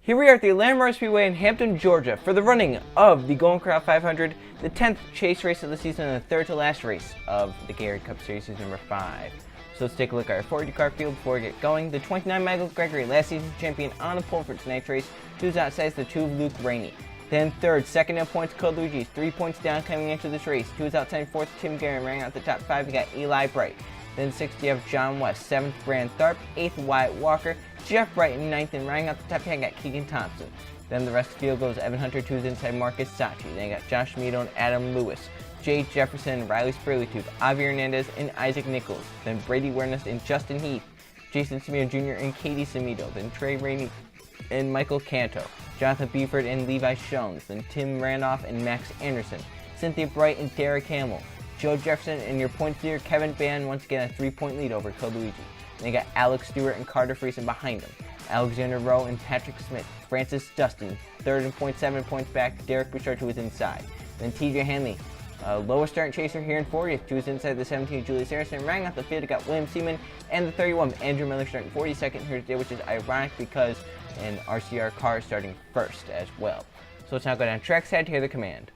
Here we are at the Atlanta Speedway in Hampton, Georgia for the running of the Golden Corral 500, the 10th chase race of the season and the third to last race of the Gatorade Cup Series season number 5. So let's take a look at our 40 car field before we get going. The 29 Michael Gregory, last season's champion, on the pole for tonight's race. 2's outside the 2 of Luke Rainey. Then third, second in points, Code Luigi's 3 points down coming into this race. 2's outside fourth, Tim Gary, running out the top 5. You got Eli Bright. Then 6th, you have John West. 7th, Brand Tharp. 8th, Wyatt Walker. Jeff Bright in 9th, and running out the top 10, got Keegan Thompson. Then the rest of the field goes Evan Hunter, 2's inside Marcus Sachi. Then you got Josh Mito and Adam Lewis. Jay Jefferson, Riley Spurleytube, Avi Hernandez, and Isaac Nichols. Then Brady Wernes and Justin Heath. Jason Samito Jr. and Katie Samito. Then Trey Rainey and Michael Canto. Jonathan Beeford and Levi Shones. Then Tim Randolph and Max Anderson. Cynthia Bright and Derek Hamill. Joe Jefferson and your points leader, Kevin Bann, once again a 3-point lead over Code Luigi. Then you got Alex Stewart and Carter Friesen behind him. Alexander Rowe and Patrick Smith. Francis Dustin, third in points, 7 points back. Derek Bouchard, who was inside. Then TJ Hanley, lowest starting chaser here in 40th, who was inside the 17, Julius Harrison. Running out the field, you got William Seaman and the 31, Andrew Miller, starting 42nd here today, which is ironic because an RCR car is starting first as well. So let's now go down trackside to hear the command.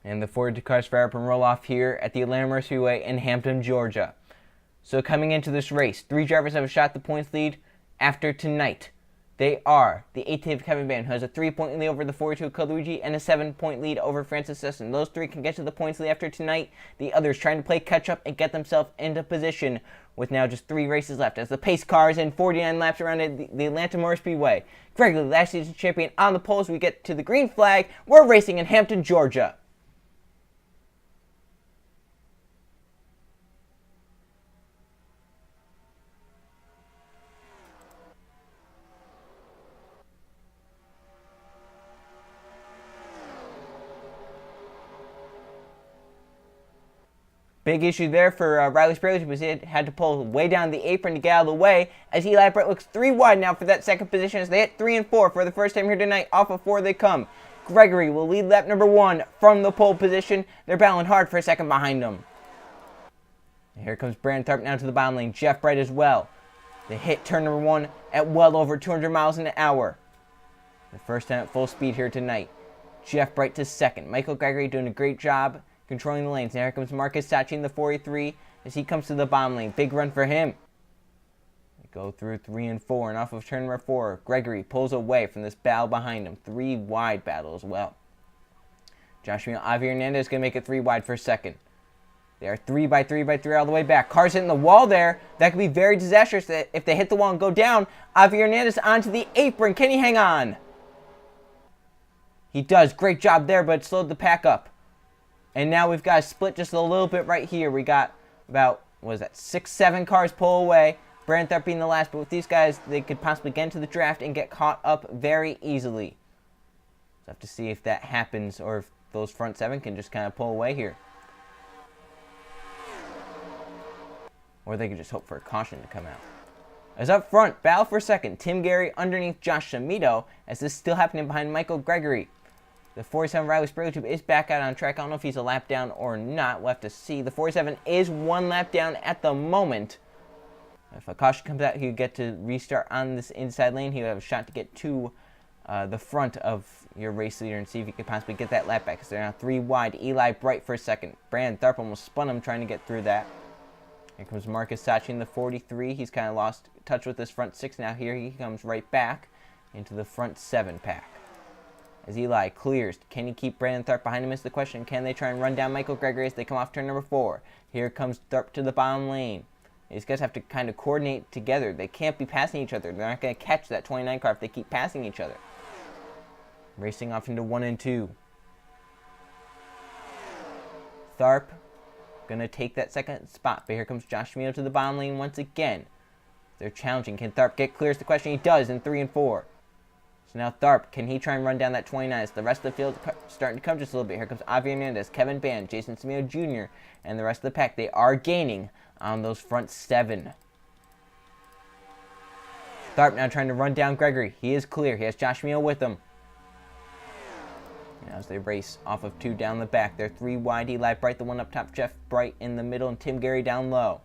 And the 40 cars fire up and roll off here at the Atlanta Speedway in Hampton, Georgia. So coming into this race, 3 drivers have a shot at the points lead after tonight. They are the 18th Kevin Bann, who has a 3-point lead over the 42 Code Luigi and a 7-point lead over Francis Sesson. Those 3 can get to the points lead after tonight. The others trying to play catch up and get themselves into position with now just 3 races left as the pace cars in 49 laps around the Atlanta Motor Speedway. Gregory, last season's champion, on the pole as we get to the green flag. We're racing in Hampton, Georgia. Big issue there for Riley Spurley, because he had to pull way down the apron to get out of the way, as Eli Bright looks 3 wide now for that second position as they hit 3 and 4 for the first time here tonight. Off of 4 they come. Gregory will lead lap number 1 from the pole position. They're battling hard for a second behind them. And here comes Brand Tharp now to the bottom lane. Jeff Bright as well. They hit turn number 1 at well over 200 miles an hour. The first time at full speed here tonight. Jeff Bright to second. Michael Gregory doing a great job controlling the lanes. Now here comes Marcus Sachi in the 43 as he comes to the bottom lane. Big run for him. They go through 3 and 4, and off of turn number 4, Gregory pulls away from this battle behind him. 3 wide battle as well. Josh Mille, Avi Hernandez is going to make it 3 wide for second. They are 3 by 3 by 3 all the way back. Cars hitting the wall there. That could be very disastrous if they hit the wall and go down. Avi Hernandez onto the apron. Can he hang on? He does. Great job there, but it slowed the pack up. And now we've got a split just a little bit right here. We got about, 6-7 cars pull away. Brand Tharp being the last, but with these guys, they could possibly get into the draft and get caught up very easily. So I have to see if that happens or if those front 7 can just kind of pull away here. Or they could just hope for a caution to come out. As up front, battle for second, Tim Gary underneath Josh Samito, as this is still happening behind Michael Gregory. The 47 Riley Spurleytube is back out on track. I don't know if he's a lap down or not. We'll have to see. The 47 is 1 lap down at the moment. If a caution comes out, he'll get to restart on this inside lane. He'll have a shot to get to the front of your race leader and see if he could possibly get that lap back, because they're now 3 wide. Eli Bright for a second. Brand Tharp almost spun him trying to get through that. Here comes Marcus Sachi in the 43. He's kind of lost touch with this front 6 now. Here he comes right back into the front 7 pack. As Eli clears, can he keep Brandon Tharp behind him is the question. Can they try and run down Michael Gregory as they come off turn number 4? Here comes Tharp to the bottom lane. These guys have to kind of coordinate together. They can't be passing each other. They're not going to catch that 29 car if they keep passing each other. Racing off into 1 and 2. Tharp going to take that second spot, but here comes Josh Mito to the bottom lane once again. They're challenging. Can Tharp get clear is the question. He does in 3 and 4. So now Tharp, can he try and run down that 29? As the rest of the field starting to come just a little bit. Here comes Avi Hernandez, Kevin Bann, Jason Samito Jr., and the rest of the pack. They are gaining on those front 7. Tharp now trying to run down Gregory. He is clear. He has Josh Meal with him. And as they race off of 2 down the back, they're 3 wide. Eli Bright, the one up top. Jeff Bright in the middle, and Tim Gary down low.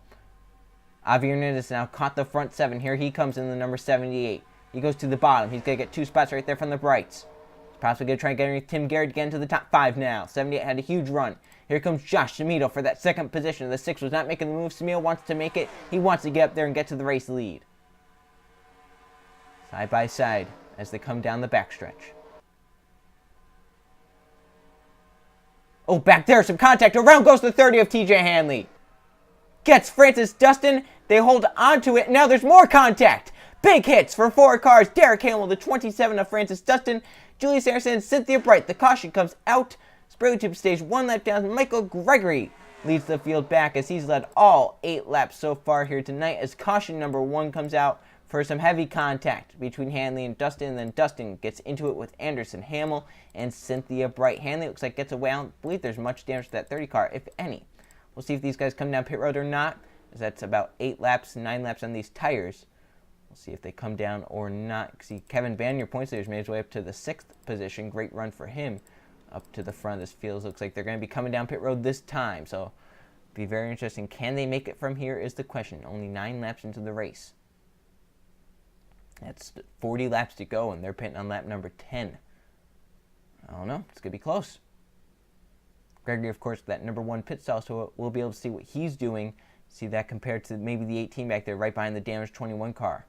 Avi Hernandez now caught the front 7. Here he comes in the number 78. He goes to the bottom. He's going to get 2 spots right there from the Brights. He's possibly going to try and get underneath Tim Gary to get into the top 5 now. 78 had a huge run. Here comes Josh Samito for that second position. The 6 was not making the move. Samito wants to make it. He wants to get up there and get to the race lead. Side by side as they come down the backstretch. Oh, back there, some contact. Around goes the 30 of TJ Hanley. Gets Francis Dustin. They hold on to it. Now there's more contact. Big hits for 4 cars. Derek Hamill, the 27 of Francis Dustin. Julius Harrison and Cynthia Bright. The caution comes out. Sprague Tube stage 1 lap down. Michael Gregory leads the field back as he's led all 8 laps so far here tonight as caution number 1 comes out for some heavy contact between Hanley and Dustin, and then Dustin gets into it with Anderson Hamill and Cynthia Bright. Hanley looks like gets away. I don't believe there's much damage to that 30 car, if any. We'll see if these guys come down pit road or not, as that's about 8 laps, 9 laps on these tires. We'll see if they come down or not. See, Kevin Bannier, points leaders, made his way up to the 6th position. Great run for him up to the front of this field. Looks like they're going to be coming down pit road this time, so be very interesting. Can they make it from here is the question. Only 9 laps into the race. That's 40 laps to go, and they're pitting on lap number 10. I don't know. It's going to be close. Gregory, of course, that number 1 pit stall, so we'll be able to see what he's doing. See that compared to maybe the 18 back there, right behind the damaged 21 car.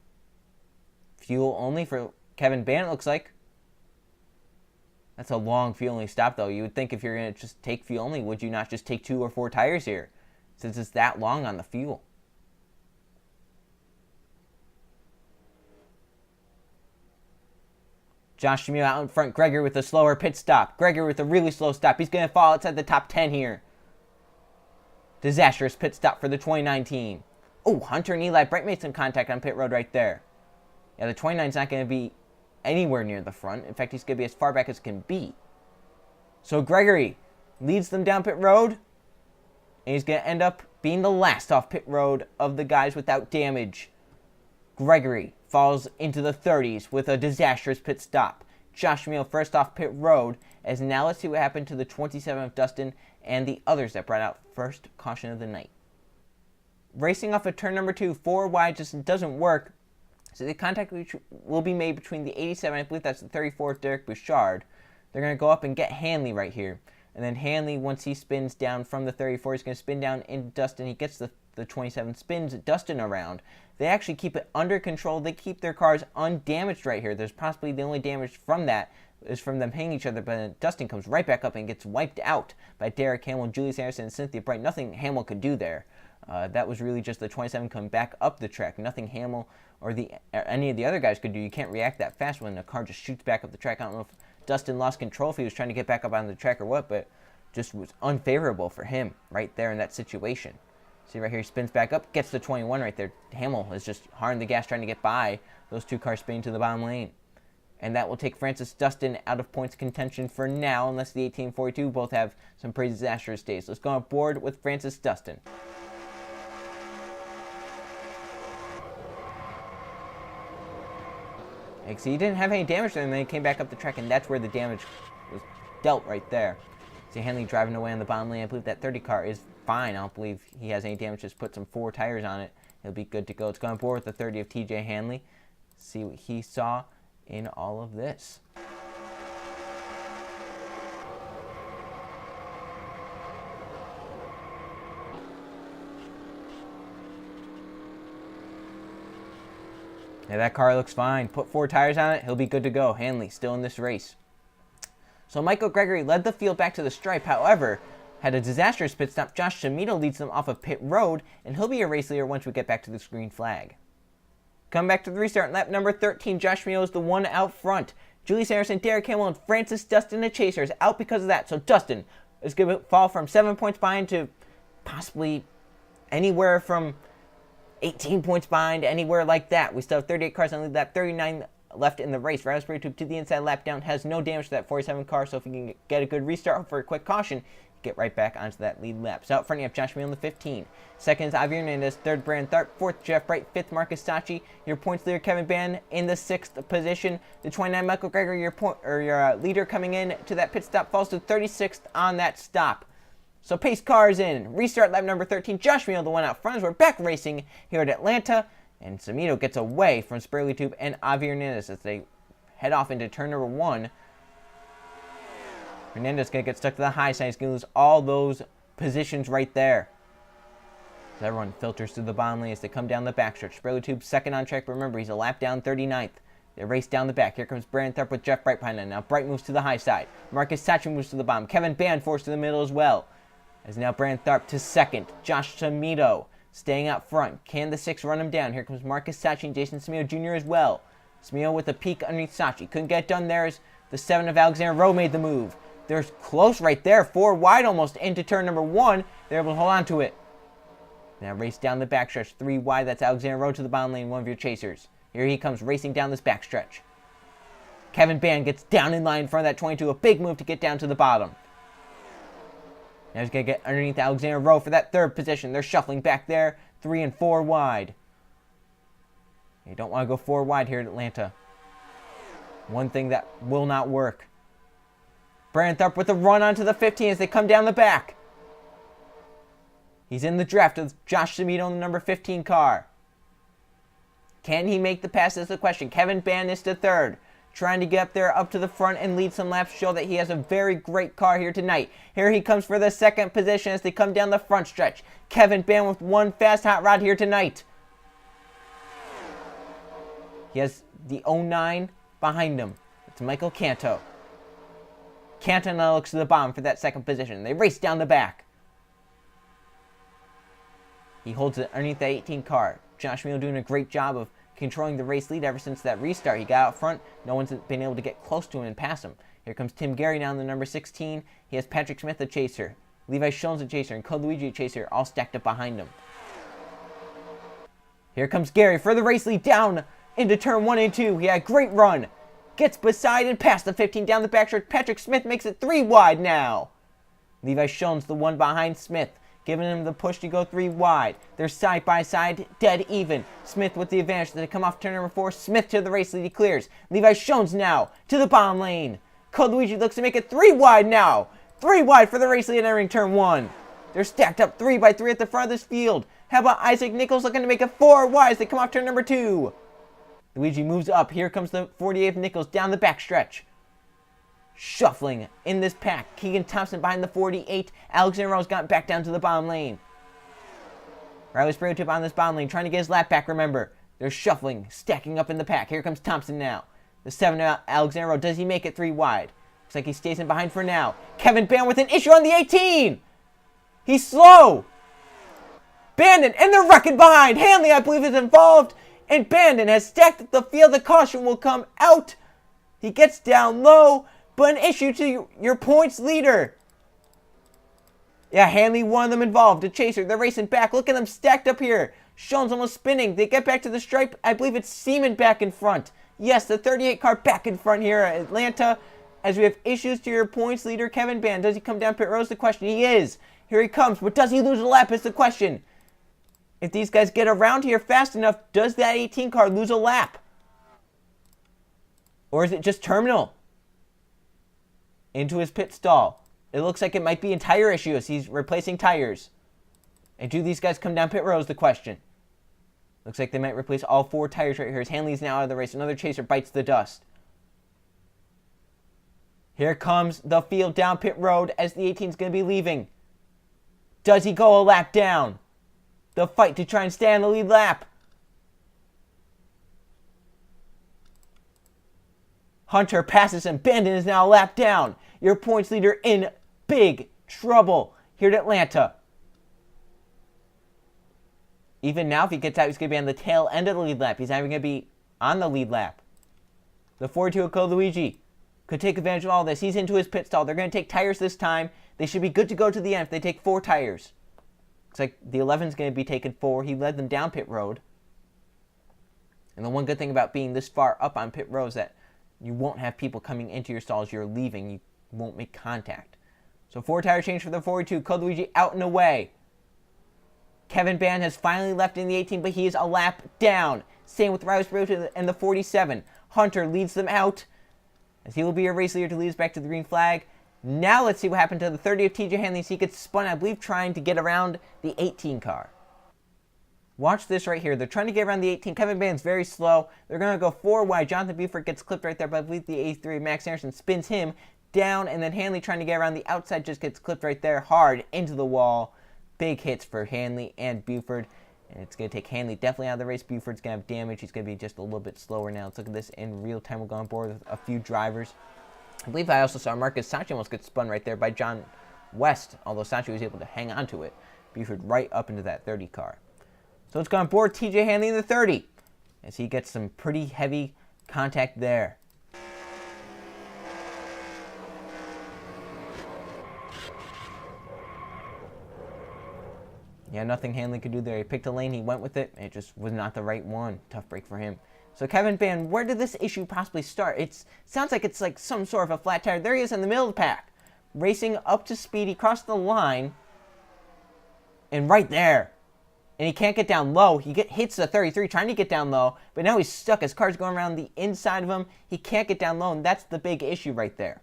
Fuel only for Kevin Bannett, looks like. That's a long fuel only stop, though. You would think if you're going to just take fuel only, would you not just take 2 or 4 tires here, since it's that long on the fuel? Josh Shamil out in front. Gregory with a slower pit stop. Gregory with a really slow stop. He's going to fall outside the top 10 here. Disastrous pit stop for the 2019. Oh, Hunter and Eli Bright made some contact on pit road right there. Yeah, the 29's not going to be anywhere near the front. In fact, he's going to be as far back as can be. So Gregory leads them down pit road. And he's going to end up being the last off pit road of the guys without damage. Gregory falls into the 30s with a disastrous pit stop. Josh Meal first off pit road, as now let's see what happened to the 27 of Dustin and the others that brought out first caution of the night. Racing off of turn number 2, 4 wide just doesn't work, so the contact will be made between the 87, I believe that's the 34 Derek Bouchard. They're going to go up and get Hanley right here. And then Hanley, once he spins down from the 34, he's going to spin down into Dustin. He gets the 27, spins Dustin around. They actually keep it under control. They keep their cars undamaged right here. There's possibly the only damage from that is from them hitting each other, but Dustin comes right back up and gets wiped out by Derek Hamill, Julius Harrison, and Cynthia Bright. Nothing Hamill could do there. That was really just the 27 coming back up the track. Nothing Hamill or any of the other guys could do. You can't react that fast when the car just shoots back up the track. I don't know if Dustin lost control, if he was trying to get back up on the track or what, but just was unfavorable for him right there in that situation. See right here, he spins back up, gets the 21 right there. Hamill is just hard on the gas trying to get by those 2 cars spinning to the bottom lane. And that will take Francis Dustin out of points contention for now, unless the 1842 both have some pretty disastrous days. Let's go on board with Francis Dustin. See, he didn't have any damage there, and then he came back up the track, and that's where the damage was dealt right there. See Hanley driving away on the bottom lane. I believe that 30 car is fine. I don't believe he has any damage. Just put some 4 tires on it. He'll be good to go. Let's go on board with the 30 of TJ Hanley. See what he saw in all of this. Yeah, that car looks fine. Put 4 tires on it. He'll be good to go. Hanley still in this race. So Michael Gregory led the field back to the stripe. However, had a disastrous pit stop. Josh Shamito leads them off of pit road, and he'll be a race leader once we get back to this green flag. Come back to the restart. Lap number 13. Josh Shamito is the one out front. Julius Harrison, Derek Hamill, and Francis Dustin, the chasers, out because of that. So Dustin is going to fall from 7 points behind to possibly anywhere from 18 points behind, anywhere like that. We still have 38 cars on lap 39 left in the race. Raspberry Tube to the inside lap down, has no damage to that 47 car, so if he can get a good restart for a quick caution, get right back onto that lead lap. So out front you have Josh Meal in the 15. Second is Javier Hernandez. Third, Brandon Tharp. Fourth, Jeff Bright. Fifth, Marcus Sachi. Your points leader, Kevin Ban, in the 6th position. The 29, Michael Greger, your leader coming in to that pit stop, falls to 36th on that stop. So pace cars in. Restart lap number 13. Josh Meal, the one out front, as we're back racing here at Atlanta. And Samito gets away from Spurley Tube and Javier Hernandez as they head off into turn number 1. Hernandez is going to get stuck to the high side. He's going to lose all those positions right there. As everyone filters through the bottom lane as they come down the backstretch. Spurley Tube second on track, but remember, he's a lap down, 39th. They race down the back. Here comes Brandon Tharp with Jeff Bright behind him. Now Bright moves to the high side. Marcus Sachi moves to the bottom. Kevin Ban forced to the middle as well. As now Brandon Tharp to second. Josh Samito staying out front. Can the 6 run him down? Here comes Marcus Sachi and Jason Samito Jr. as well. Samito with a peek underneath Sachi. Couldn't get it done there as the 7 of Alexander Rowe made the move. They're close right there. 4 wide almost into turn number 1. They're able to hold on to it. Now race down the backstretch. 3 wide. That's Alexander Rowe to the bottom lane. One of your chasers. Here he comes racing down this backstretch. Kevin Ban gets down in line in front of that 22. A big move to get down to the bottom. Now he's going to get underneath Alexander Rowe for that 3rd position. They're shuffling back there. 3 and 4 wide. You don't want to go 4 wide here at Atlanta. One thing that will not work. Brandon Tharp with a run onto the 15 as they come down the back. He's in the draft with Josh Samito in the number 15 car. Can he make the pass is the question. Kevin Ban is to 3rd. Trying to get up there, up to the front and lead some laps. Show that he has a very great car here tonight. Here he comes for the 2nd position as they come down the front stretch. Kevin Ban with one fast hot rod here tonight. He has the 09 behind him. It's Michael Canto. Canto now looks to the bottom for that 2nd position. They race down the back. He holds it underneath the 18 car. Josh Meal doing a great job of controlling the race lead ever since that restart. He got out front. No one's been able to get close to him and pass him. Here comes Tim Gary down the number 16. He has Patrick Smith, a chaser. Levi Schoen's a chaser. And Code Luigi, a chaser, all stacked up behind him. Here comes Gary for the race lead down into turn 1 and 2. He had a great run. Gets beside and past the 15 down the backstretch. Patrick Smith makes it 3 wide now. Levi Schoen's the one behind Smith, giving him the push to go 3 wide. They're side by side, dead even. Smith with the advantage. They come off turn number 4. Smith to the race lead. He clears. Levi Schoen's now to the bottom lane. Code Luigi looks to make it 3 wide now. 3 wide for the race lead entering turn 1. They're stacked up 3 by 3 at the front of this field. How about Isaac Nichols looking to make it 4 wide as they come off turn number 2. Luigi moves up. Here comes the 48th Nichols down the backstretch. Shuffling in this pack. Keegan Thompson behind the 48. Alexander Rowe's got back down to the bottom lane. Riley Spurley Tube on this bottom lane, trying to get his lap back, remember. They're shuffling, stacking up in the pack. Here comes Thompson now. The 7 Alexander Rowe. Does he make it 3 wide? Looks like he stays in behind for now. Kevin Ban with an issue on the 18. He's slow. Bandon and they're wrecking behind. Hanley, I believe, is involved. And Bandon has stacked the field. The caution will come out. He gets down low, but an issue to your points leader. Yeah, Hanley, one of them involved. A chaser. They're racing back. Look at them stacked up here. Sean's almost spinning. They get back to the stripe. I believe it's Seaman back in front. Yes, the 38 car back in front here at Atlanta. As we have issues to your points leader, Kevin Ban. Does he come down pit road is the question. He is. Here he comes. But does he lose a lap is the question. If these guys get around here fast enough, does that 18 car lose a lap? Or is it just terminal? Into his pit stall. It looks like it might be a tire issue as he's replacing tires. And do these guys come down pit road is the question. Looks like they might replace all 4 tires right here as Hanley's now out of the race. Another chaser bites the dust. Here comes the field down pit road as the 18 is going to be leaving. Does he go a lap down? The fight to try and stay on the lead lap. Hunter passes him. Bandon is now a lap down. Your points leader in big trouble here at Atlanta. Even now, if he gets out, he's going to be on the tail end of the lead lap. He's not even going to be on the lead lap. The 42 of Code Luigi could take advantage of all this. He's into his pit stall. They're going to take tires this time. They should be good to go to the end if they take 4 tires. Looks like the 11 is going to be taking 4. He led them down pit road. And the one good thing about being this far up on pit road is that you won't have people coming into your stall as you're leaving. You won't make contact. So 4 tire change for the 42. Code out and away. Kevin Ban has finally left in the 18, but he is a lap down. Same with Riley Spurgeon and the 47. Hunter leads them out, as he will be a race leader to lead us back to the green flag. Now let's see what happened to the 30 of TJ Hanley. So he gets spun, I believe, trying to get around the 18 car. Watch this right here. They're trying to get around the 18. Kevin Ban's very slow. They're going to go 4 wide. Jonathan Buford gets clipped right there, but I believe the A3, Max Anderson, spins him down, and then Hanley trying to get around the outside just gets clipped right there hard into the wall. Big hits for Hanley and Buford, and it's going to take Hanley definitely out of the race. Buford's going to have damage. He's going to be just a little bit slower now. Let's look at this in real time. We'll go on board with a few drivers. I believe I also saw Marcus Sanchi almost get spun right there by John West, although Sanchi was able to hang on to it. Buford right up into that 30 car. So let's go on board TJ Hanley in the 30, as he gets some pretty heavy contact there. Yeah, nothing Hanley could do there. He picked a lane, he went with it, and it just was not the right one. Tough break for him. So Kevin Ban, where did this issue possibly start? It sounds like it's like some sort of a flat tire. There he is in the middle of the pack, racing up to speed. He crossed the line, and right there, and he can't get down low. He hits the 33 trying to get down low, but now he's stuck. His car's going around the inside of him. He can't get down low, and that's the big issue right there.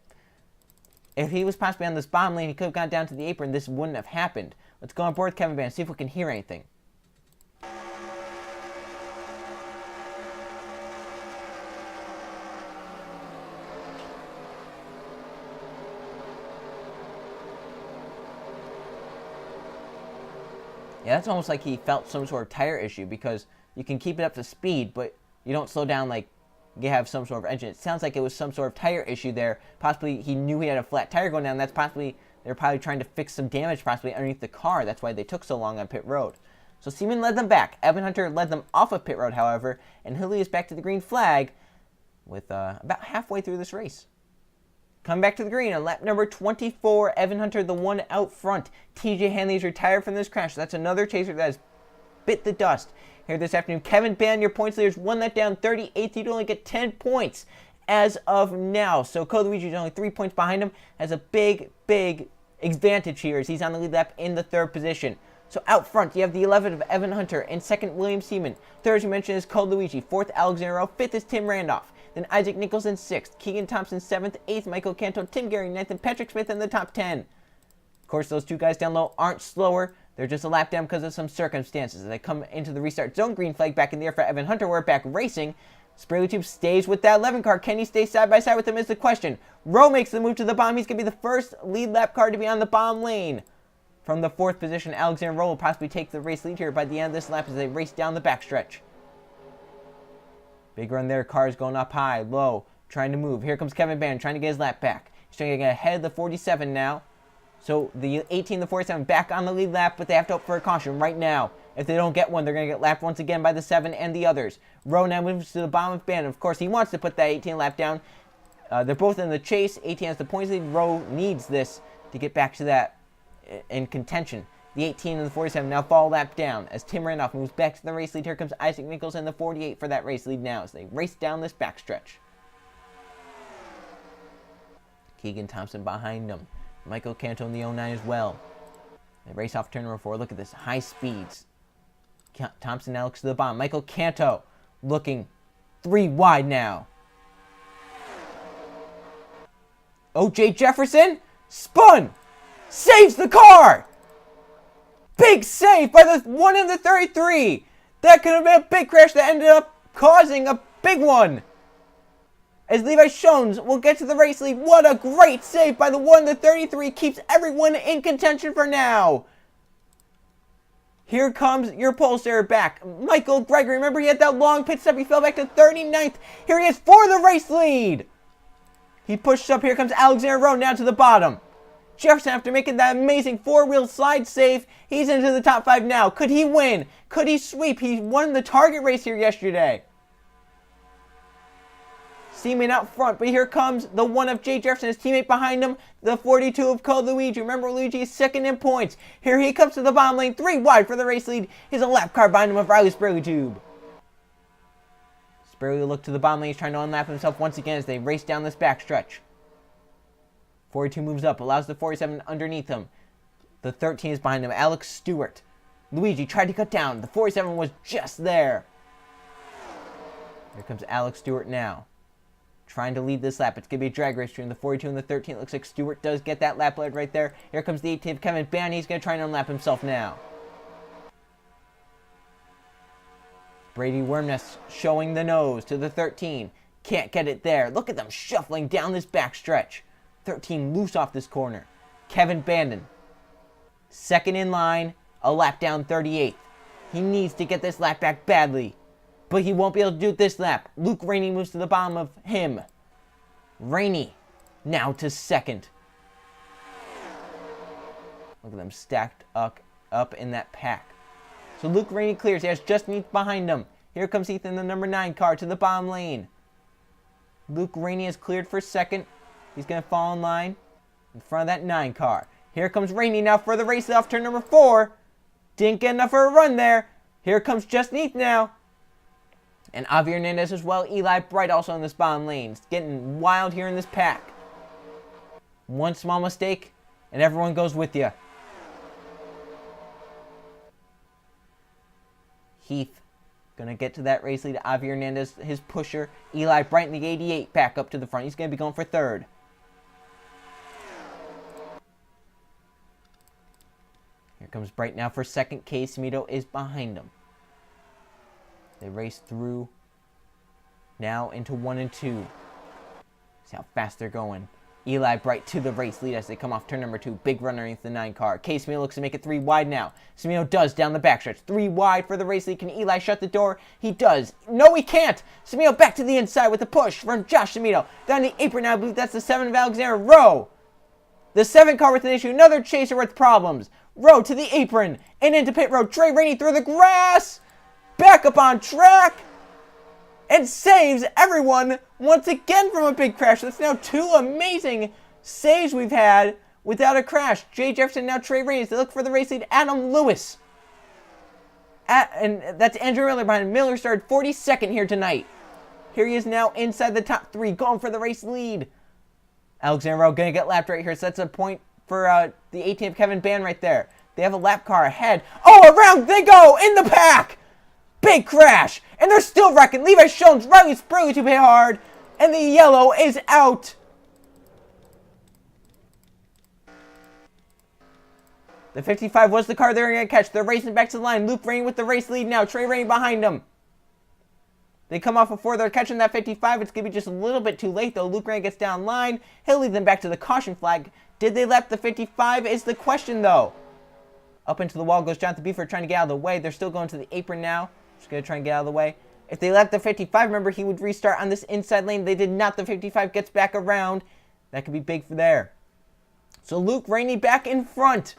If he was possibly on this bottom lane, he could have gone down to the apron. This wouldn't have happened. Let's go on board with Kevin Ban, see if we can hear anything. Yeah, that's almost like he felt some sort of tire issue, because you can keep it up to speed, but you don't slow down like you have some sort of engine. It sounds like it was some sort of tire issue there. Possibly he knew he had a flat tire going down. That's possibly, they're probably trying to fix some damage possibly underneath the car. That's why they took so long on pit road. So Seaman led them back. Evan Hunter led them off of pit road, however, and Hilly is back to the green flag with about halfway through this race. Coming back to the green on lap number 24, Evan Hunter, the one out front. TJ Hanley is retired from this crash. So that's another chaser that has bit the dust here this afternoon. Kevin Ban, your points leaders, won that down 38th. He'd only get 10 points as of now. So Code Luigi is only 3 points behind him. Has a big, big advantage here as he's on the lead lap in the 3rd position. So out front, you have the 11 of Evan Hunter. In 2nd, William Seaman. 3rd, as you mentioned, is Code Luigi. 4th, Alexander Rowe. 5th is Tim Randolph. Then Isaac Nichols in 6th. Keegan Thompson 7th. 8th, Michael Canto. Tim Gary 9th. And Patrick Smith in the top 10. Of course, those two guys down low aren't slower. They're just a lap down because of some circumstances. As they come into the restart zone, green flag back in the air for Evan Hunter. We're back racing. Sprayley Tube stays with that 11 car. Can he stay side by side with him is the question. Rowe makes the move to the bottom. He's going to be the first lead lap car to be on the bottom lane. From the 4th position, Alexander Rowe will possibly take the race lead here by the end of this lap as they race down the backstretch. Big run there. Cars going up high, low, trying to move. Here comes Kevin Ban trying to get his lap back. He's trying to get ahead of the 47 now. So the 18 and the 47 back on the lead lap, but they have to hope for a caution right now. If they don't get one, they're going to get lapped once again by the 7 and the others. Rowe now moves to the bottom of Ban. Of course, he wants to put that 18 lap down. They're both in the chase. 18 has the points lead. Rowe needs this to get back to that in contention. The 18 and the 47 now fall lap down as Tim Randolph moves back to the race lead. Here comes Isaac Nichols and the 48 for that race lead now as they race down this backstretch. Keegan Thompson behind them. Michael Canto in the 09 as well. They race off turn number 4. Look at this. High speeds. Thompson now looks to the bottom. Michael Canto looking 3 wide now. O.J. Jefferson spun. Saves the car. Big save by the 1 in the 33. That could have been a big crash that ended up causing a big one. As Levi Shones will get to the race lead. What a great save by the 1 in the 33. Keeps everyone in contention for now. Here comes your pole starter back. Michael Gregory. Remember he had that long pit stop. He fell back to 39th. Here he is for the race lead. He pushed up. Here comes Alexander Rowe down to the bottom. Jefferson, after making that amazing 4-wheel slide save, he's into the top 5 now. Could he win? Could he sweep? He won the target race here yesterday. Seaman out front, but here comes the 1 of Jay Jefferson, his teammate behind him, the 42 of Code Luigi. Remember, Luigi is 2nd in points. Here he comes to the bottom lane, 3 wide for the race lead. He's a lap car behind him of Riley Sprayley Tube. Sprayley will look to the bottom lane. He's trying to unlap himself once again as they race down this backstretch. 42 moves up, allows the 47 underneath him. The 13 is behind him. Alex Stewart. Luigi tried to cut down. The 47 was just there. Here comes Alex Stewart now. Trying to lead this lap. It's going to be a drag race between the 42 and the 13. It looks like Stewart does get that lap lead right there. Here comes the 18 of Kevin Bannon. He's going to try and unlap himself now. Brady Wormness showing the nose to the 13. Can't get it there. Look at them shuffling down this backstretch. 13 loose off this corner. Kevin Bannon. Second in line. A lap down 38th. He needs to get this lap back badly. But he won't be able to do it this lap. Luke Rainey moves to the bottom of him. Rainey now to second. Look at them stacked up in that pack. So Luke Rainey clears. He has Justin Heath behind him. Here comes Heath in the number 9 car to the bottom lane. Luke Rainey is cleared for second. He's going to fall in line in front of that 9 car. Here comes Rainey now for the race off turn number 4. Didn't get enough for a run there. Here comes Justin Heath now. And Avi Hernandez as well. Eli Bright also in this bottom lane. It's getting wild here in this pack. One small mistake, and everyone goes with you. Heath going to get to that race lead. Avi Hernandez, his pusher. Eli Bright in the 88 back up to the front. He's going to be going for third. Here comes Bright now for second. Case Mito is behind him. They race through now into 1 and 2. See how fast they're going. Eli Bright to the race lead as they come off turn number 2. Big run underneath the 9 car. Case Mito looks to make it 3 wide now. Smino does down the backstretch. 3 wide for the race lead. Can Eli shut the door? He does. No, he can't. Smino back to the inside with a push from Josh Smino. Down the apron now. I believe that's the 7 of Alexander Rowe. The 7 car with an issue. Another chaser with problems. Rowe to the apron. And into pit road. Trey Rainey through the grass. Back up on track. And saves everyone once again from a big crash. That's now 2 amazing saves we've had without a crash. Jay Jefferson, now Trey Rainey. They look for the race lead. Adam Lewis. And that's Andrew Miller behind him. Miller started 42nd here tonight. Here he is now inside the top 3, going for the race lead. Alexander Rowe going to get lapped right here. So that's a point for the 18th Kevin Bannon right there. They have a lap car ahead. Oh, around they go in the pack. Big crash. And they're still wrecking. Levi Shones, Riley Spurley to hit hard. And the yellow is out. The 55 was the car they were going to catch. They're racing back to the line. Luke Rainey with the race lead now. Trey Rainey behind them. They come off before they're catching that 55. It's going to be just a little bit too late, though. Luke Rainey gets down line. He'll lead them back to the caution flag. Did they lap the 55 is the question, though. Up into the wall goes Jonathan Beeford trying to get out of the way. They're still going to the apron now. Just going to try and get out of the way. If they left the 55, remember, he would restart on this inside lane. They did not. The 55 gets back around. That could be big for there. So Luke Rainey back in front.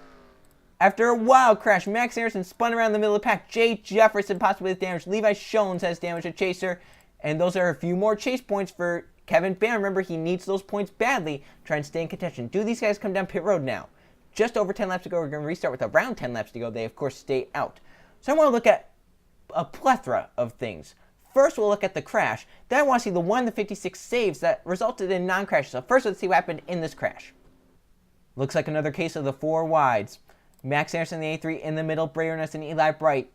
After a wild crash, Max Anderson spun around the middle of the pack. Jay Jefferson possibly with damage. Levi Shones has damage to Chaser. And those are a few more chase points for Kevin Bannon. Remember, he needs those points badly. Try and stay in contention. Do these guys come down pit road now? Just over 10 laps to go. We're going to restart with around 10 laps to go. They, of course, stay out. So I want to look at a plethora of things. First, we'll look at the crash. Then I want to see the 1 to 56 saves that resulted in non-crashes. So first, let's see what happened in this crash. Looks like another case of the 4 wides. Max Anderson, the 83 in the middle. Bray Ernest and Eli Bright.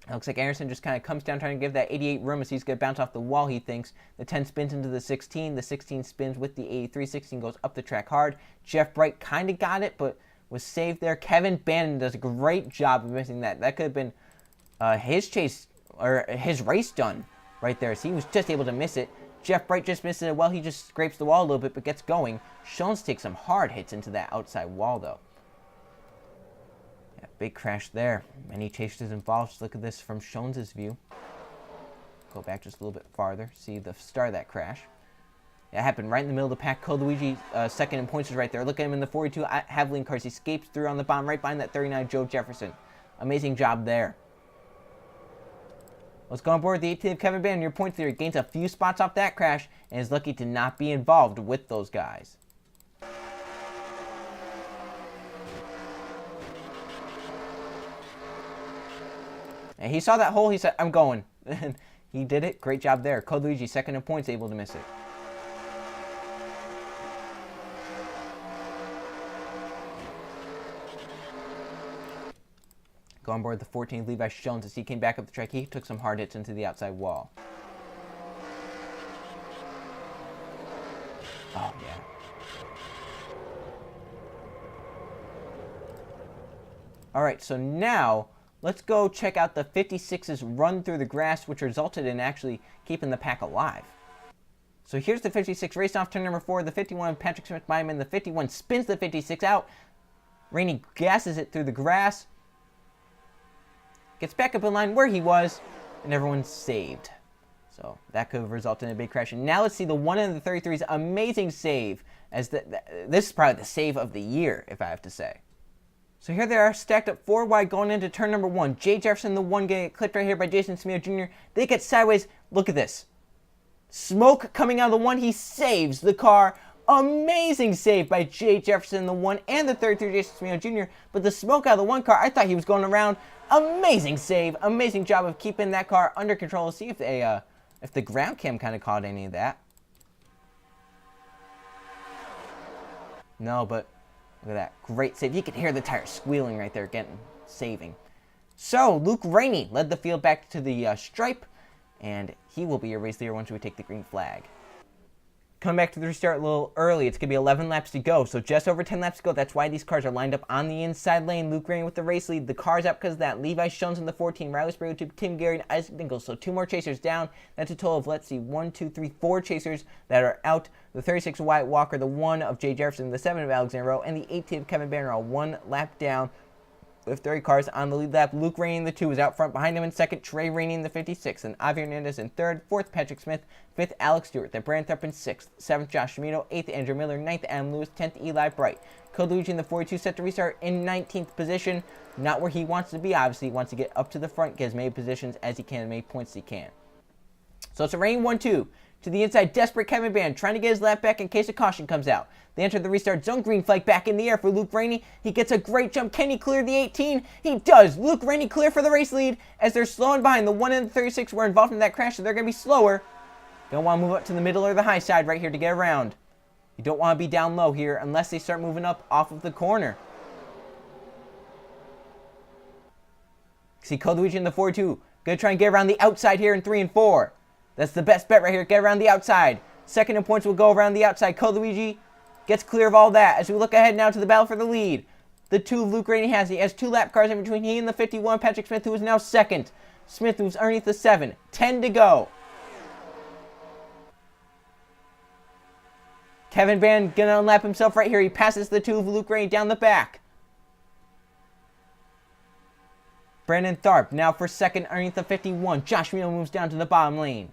It looks like Anderson just kind of comes down trying to give that 88 room as he's going to bounce off the wall, he thinks. The 10 spins into the 16. The 16 spins with the 83. 16 goes up the track hard. Jeff Bright kind of got it, but was saved there. Kevin Bannon does a great job of missing that. That could have been his chase, or his race done right there. So he was just able to miss it. Jeff Bright just misses it well. He just scrapes the wall a little bit, but gets going. Shones takes some hard hits into that outside wall, though. Yeah, big crash there. Many chasers involved. Just look at this from Shones' view. Go back just a little bit farther. See the start of that crash. That happened right in the middle of the pack. Luigi second in points is right there. Look at him in the 42 Haviland cars. He escapes through on the bottom right behind that 39 Joe Jefferson. Amazing job there. Let's go on board with the 18th Kevin Bannon. Your point theory gains a few spots off that crash and is lucky to not be involved with those guys. And he saw that hole. He said, I'm going. And he did it. Great job there. Luigi second in points, able to miss it. Go on board the 14th Levi Jones as he came back up the track. He took some hard hits into the outside wall. Oh, yeah. All right, so now let's go check out the 56's run through the grass, which resulted in actually keeping the pack alive. So here's the 56 race off turn number 4. The 51, Patrick Smith by him, and the 51 spins the 56 out. Rainey gasses it through the grass. Gets back up in line where he was, and everyone's saved. So that could have resulted in a big crash. And now let's see the 1 in the 33's amazing save. As this is probably the save of the year, if I have to say. So here they are, stacked up 4 wide going into turn number 1. Jay Jefferson, the 1, getting clipped right here by Jason Smith Jr. They get sideways. Look at this. Smoke coming out of the 1. He saves the car. Amazing save by Jay Jefferson, the 1, and the 33 Jason Smith Jr. But the smoke out of the 1 car, I thought he was going around. Amazing save. Amazing job of keeping that car under control. Let's see if the ground cam kind of caught any of that. No, but look at that. Great save. You can hear the tires squealing right there, saving. So, Luke Rainey led the field back to the stripe, and he will be your race leader once we take the green flag. Coming back to the restart a little early. It's going to be 11 laps to go, so just over 10 laps to go. That's why these cars are lined up on the inside lane. Luke Rainey with the race lead. The car's out because of that. Levi Jones in the 14. Riley Sprague to Tim Gary and Isaac Dingle. So 2 more chasers down. That's a total of, let's see, 1, 2, 3, 4 chasers that are out. The 36 of Wyatt Walker, the 1 of Jay Jefferson, the 7 of Alexander Rowe, and the 18 of Kevin Banner, 1 lap down. With 30 cars on the lead lap. Luke Rainey in the 2 is out front. Behind him in second, Trey Rainey in the 56. And Avi Hernandez in third. Fourth, Patrick Smith. Fifth, Alex Stewart. Then Brandon Thorpe in sixth. Seventh, Josh Schmito. Eighth, Andrew Miller. Ninth, Adam Lewis. 10th, Eli Bright. Code Luigi in the 42 set to restart in 19th position. Not where he wants to be, obviously. He wants to get up to the front, get as many positions as he can, as many points as he can. So it's a rain 1-2. To the inside, desperate Kevin Band, trying to get his lap back in case a caution comes out. They enter the restart zone. Green flag back in the air for Luke Rainey. He gets a great jump. Can he clear the 18? He does. Luke Rainey clear for the race lead as they're slowing behind. The 1 and the 36 were involved in that crash, so they're going to be slower. Don't want to move up to the middle or the high side right here to get around. You don't want to be down low here unless they start moving up off of the corner. See Code Luigi in the 4-2. Going to try and get around the outside here in 3 and 4. That's the best bet right here. Get around the outside. Second in points will go around the outside. Code Luigi gets clear of all that as we look ahead now to the battle for the lead. The 2 of Luke Rainey has. He has 2 lap cars in between he and the 51, Patrick Smith, who is now second. Smith moves underneath the 7. 10 to go. Kevin Band going to unlap himself right here. He passes the 2 of Luke Rainey down the back. Brandon Thorpe now for second underneath the 51. Josh Milo moves down to the bottom lane.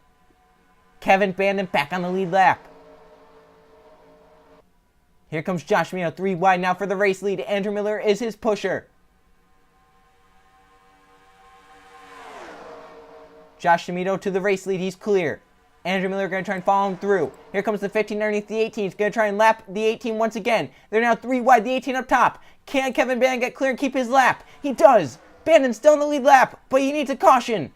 Kevin Bandon back on the lead lap. Here comes Josh Milo, 3 wide now for the race lead. Andrew Miller is his pusher. Josh Schmito to the race lead. He's clear. Andrew Miller going to try and follow him through. Here comes the 15 underneath the 18. He's going to try and lap the 18 once again. They're now 3 wide. The 18 up top. Can Kevin Bandon get clear and keep his lap? He does. Bandon's still in the lead lap, but he needs a caution.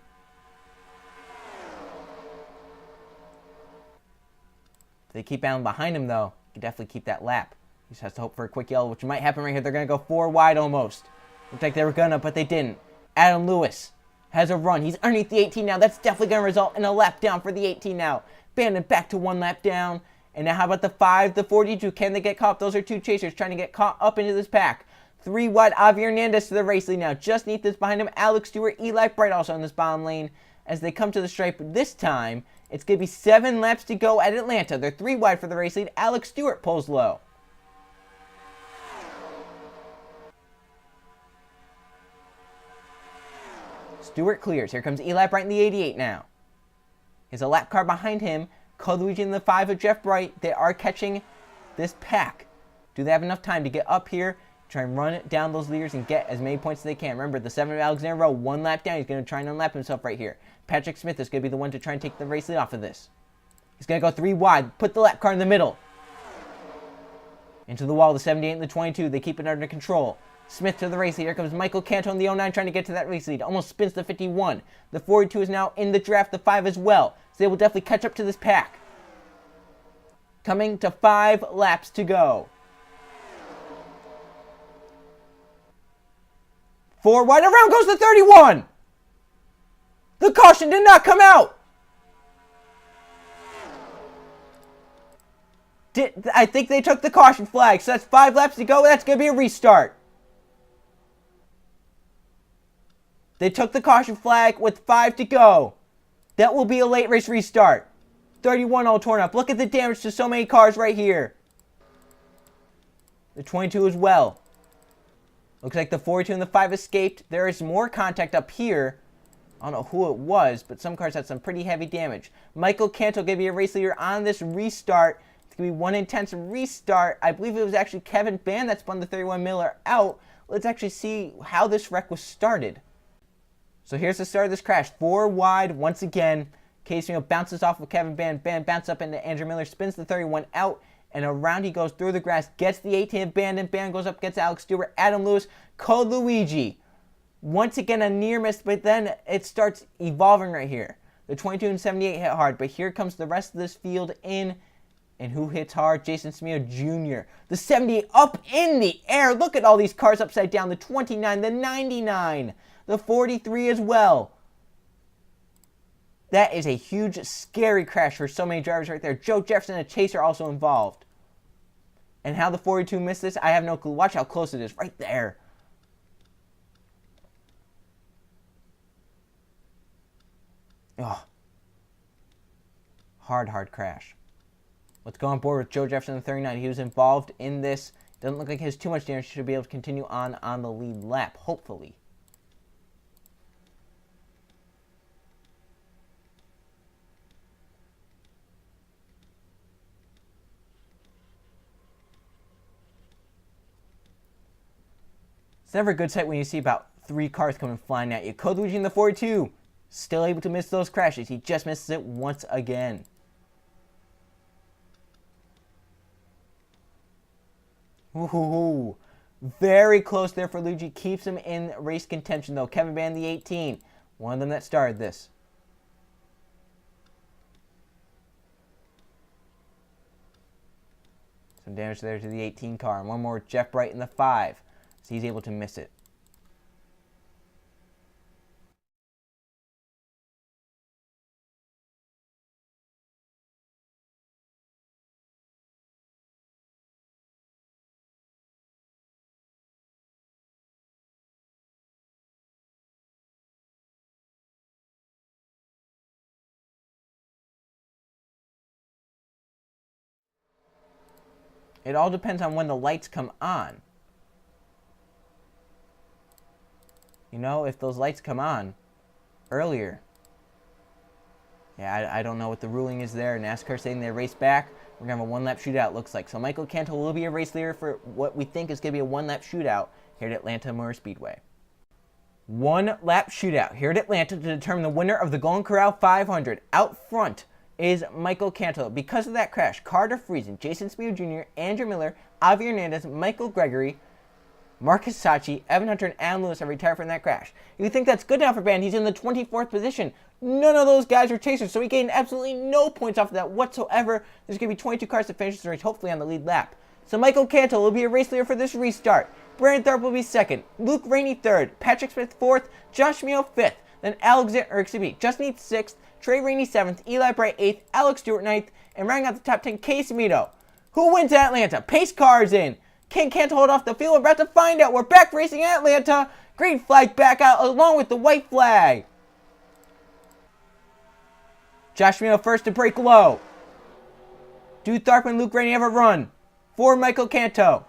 If they keep Allen behind him, though, he can definitely keep that lap. He just has to hope for a quick yellow, which might happen right here. They're going to go 4 wide almost. Looked like they were going to, but they didn't. Adam Lewis has a run. He's underneath the 18 now. That's definitely going to result in a lap down for the 18 now. Bandon back to 1 lap down. And now how about the 5, the 42? Can they get caught up? Those are 2 chasers trying to get caught up into this pack. 3 wide, Avi Hernandez to the race lead now. Just neath this behind him, Alex Stewart, Eli Bright also in this bottom lane. As they come to the stripe this time, it's going to be 7 laps to go at Atlanta. They're 3 wide for the race lead. Alex Stewart pulls low. Stewart clears. Here comes Eli Bright in the 88 now. Here's a lap car behind him. Code Luigi in the 5 of Jeff Bright. They are catching this pack. Do they have enough time to get up here, try and run down those leaders and get as many points as they can? Remember, the 7 of Alexander Rowe, 1 lap down. He's going to try and unlap himself right here. Patrick Smith is going to be the one to try and take the race lead off of this. He's going to go 3 wide. Put the lap car in the middle. Into the wall, the 78 and the 22. They keep it under control. Smith to the race lead. Here comes Michael Canto in the 09 trying to get to that race lead. Almost spins the 51. The 42 is now in the draft. The 5 as well. So they will definitely catch up to this pack. Coming to 5 laps to go. 4 wide, around goes the 31. The caution did not come out. I think they took the caution flag, so that's 5 laps to go. That's going to be a restart. They took the caution flag with 5 to go. That will be a late race restart. 31 all torn up. Look at the damage to so many cars right here. The 22 as well. Looks like the 42 and the 5 escaped. There is more contact up here. I don't know who it was, but some cars had some pretty heavy damage. Michael Canto going to be a race leader on this restart. It's going to be one intense restart. I believe it was actually Kevin Band that spun the 31 Miller out. Let's actually see how this wreck was started. So here's the start of this crash. 4 wide once again. Case bounces off of Kevin Band. Band bounces up into Andrew Miller, spins the 31 out, and around he goes through the grass. Gets the 18 of Band, and Band goes up, gets Alex Stewart, Adam Lewis, Code Luigi. Once again a near miss, but then it starts evolving right here. The 22 and 78 hit hard, but here comes the rest of this field in. And who hits hard? Jason Smeo Jr. The 78 up in the air. Look at all these cars upside down. The 29, the 99, the 43 as well. That is a huge, scary crash for so many drivers right there. Joe Jefferson and Chaser also involved. And how the 42 missed this, I have no clue. Watch how close it is right there. Oh. Hard crash. Let's go on board with Joe Jefferson, the 39. He was involved in this. Doesn't look like he has too much damage. Should be able to continue on the lead lap, hopefully. It's never a good sight when you see about 3 cars coming flying at you. Code Luigi in the 42. Still able to miss those crashes. He just misses it once again. Ooh, very close there for Luigi. Keeps him in race contention, though. Kevin Band, the 18. One of them that started this. Some damage there to the 18 car. And one more with Jeff Bright in the 5. So he's able to miss it. It all depends on when the lights come on. You know, if those lights come on earlier. Yeah, I don't know what the ruling is there. NASCAR saying they race back. We're going to have a one-lap shootout, looks like. So Michael Canto will be a race leader for what we think is going to be a one-lap shootout here at Atlanta Motor Speedway. One-lap shootout here at Atlanta to determine the winner of the Golden Corral 500. Out front is Michael Canto. Because of that crash, Carter Friesen, Jason Smeo Jr., Andrew Miller, Avi Hernandez, Michael Gregory, Marcus Sachi, Evan Hunter, and Adam Lewis have retired from that crash. You think that's good now for Band? He's in the 24th position. None of those guys are chasers, so he gained absolutely no points off of that whatsoever. There's going to be 22 cars to finish this race, hopefully on the lead lap. So Michael Canto will be a race leader for this restart. Brandon Tharp will be second. Luke Rainey third. Patrick Smith fourth. Josh Mio fifth. Then Justin Eats sixth. Trey Rainey 7th, Eli Bright 8th, Alex Stewart 9th, and rounding out the top 10, Case Mito. Who wins at Atlanta? Pace cars in. Can Canto hold off the field? We're about to find out. We're back racing at Atlanta. Green flag back out along with the white flag. Josh Mito first to break low. Do Tharp and Luke Rainey have a run for Michael Canto?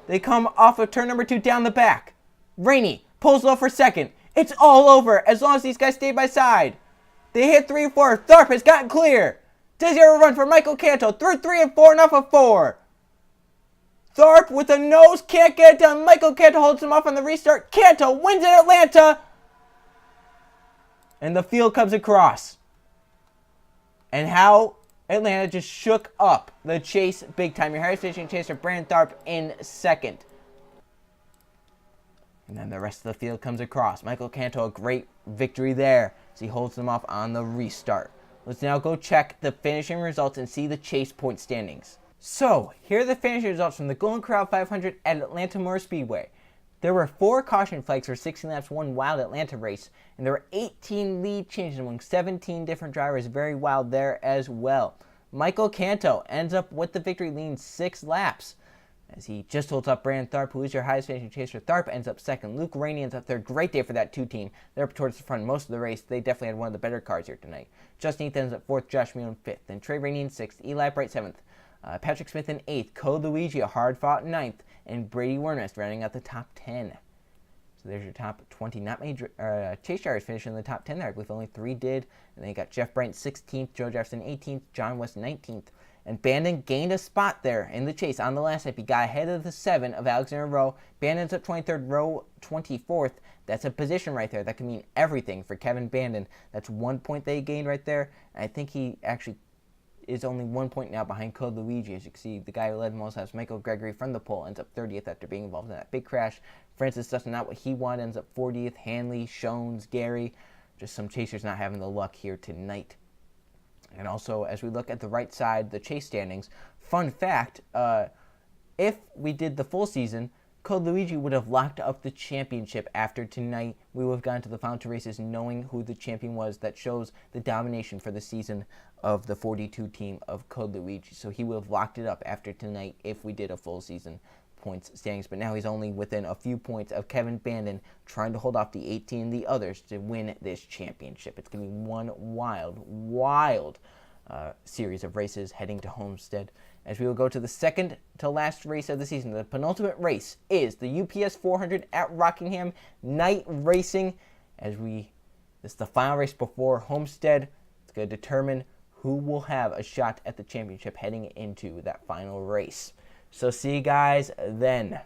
They come off of turn number 2 down the back. Rainey pulls low for second. It's all over as long as these guys stay by side. They hit 3 and 4. Tharp has gotten clear. Does he have a run for Michael Canto through 3 and 4 and off of 4? Tharp with a nose, can't get it done. Michael Canto holds him off on the restart. Canto wins in Atlanta. And the field comes across. And how Atlanta just shook up the chase big time. Your highest finishing chaser, Brandon Tharp, in second. And then the rest of the field comes across. Michael Canto, a great victory there as he holds them off on the restart. Let's now go check the finishing results and see the chase point standings. So, here are the finishing results from the Golden Corral 500 at Atlanta Motor Speedway. There were 4 caution flags for 16 laps, one wild Atlanta race, and there were 18 lead changes among 17 different drivers. Very wild there as well. Michael Canto ends up with the victory, leading 6 laps, as he just holds up Brandon Tharp, who is your highest finishing chaser. Tharp ends up second. Luke Rainey ends up third. Great day for that 2 team. They're up towards the front most of the race. They definitely had one of the better cars here tonight. Justin Heath ends up fourth. Josh Meehan fifth. Then Trey Rainey in sixth. Eli Bright seventh. Patrick Smith in eighth. Code Luigi, a hard fought in ninth. And Brady Wernest rounding out the top 10. So there's your top 20. Not many chase drivers finishing in the top 10 there. I believe only 3 did. And then you got Jeff Bryant 16th. Joe Jefferson 18th. John West 19th. And Bandon gained a spot there in the chase on the last lap. He got ahead of the 7 of Alexander Rowe. Bandon's up 23rd, Rowe 24th. That's a position right there. That can mean everything for Kevin Bandon. That's 1 point they gained right there. And I think he actually is only 1 point now behind Code Luigi. As you can see, the guy who led the most laps, Michael Gregory from the pole, ends up 30th after being involved in that big crash. Francis Dustin, not what he wanted, ends up 40th. Hanley, Shones, Gary. Just some chasers not having the luck here tonight. And also, as we look at the right side, the chase standings, fun fact, if we did the full season, Code Luigi would have locked up the championship after tonight. We would have gone to the final 2 races knowing who the champion was. That shows the domination for the season of the 42 team of Code Luigi. So he would have locked it up after tonight if we did a full season points standings. But now he's only within a few points of Kevin Bandon, trying to hold off the 18 the others to win this championship. It's going to be one wild series of races heading to Homestead. As we will go to the second to last race of the season, the penultimate race is the UPS 400 at Rockingham Night Racing. This is the final race before Homestead. It's going to determine who will have a shot at the championship heading into that final race. So see you guys then.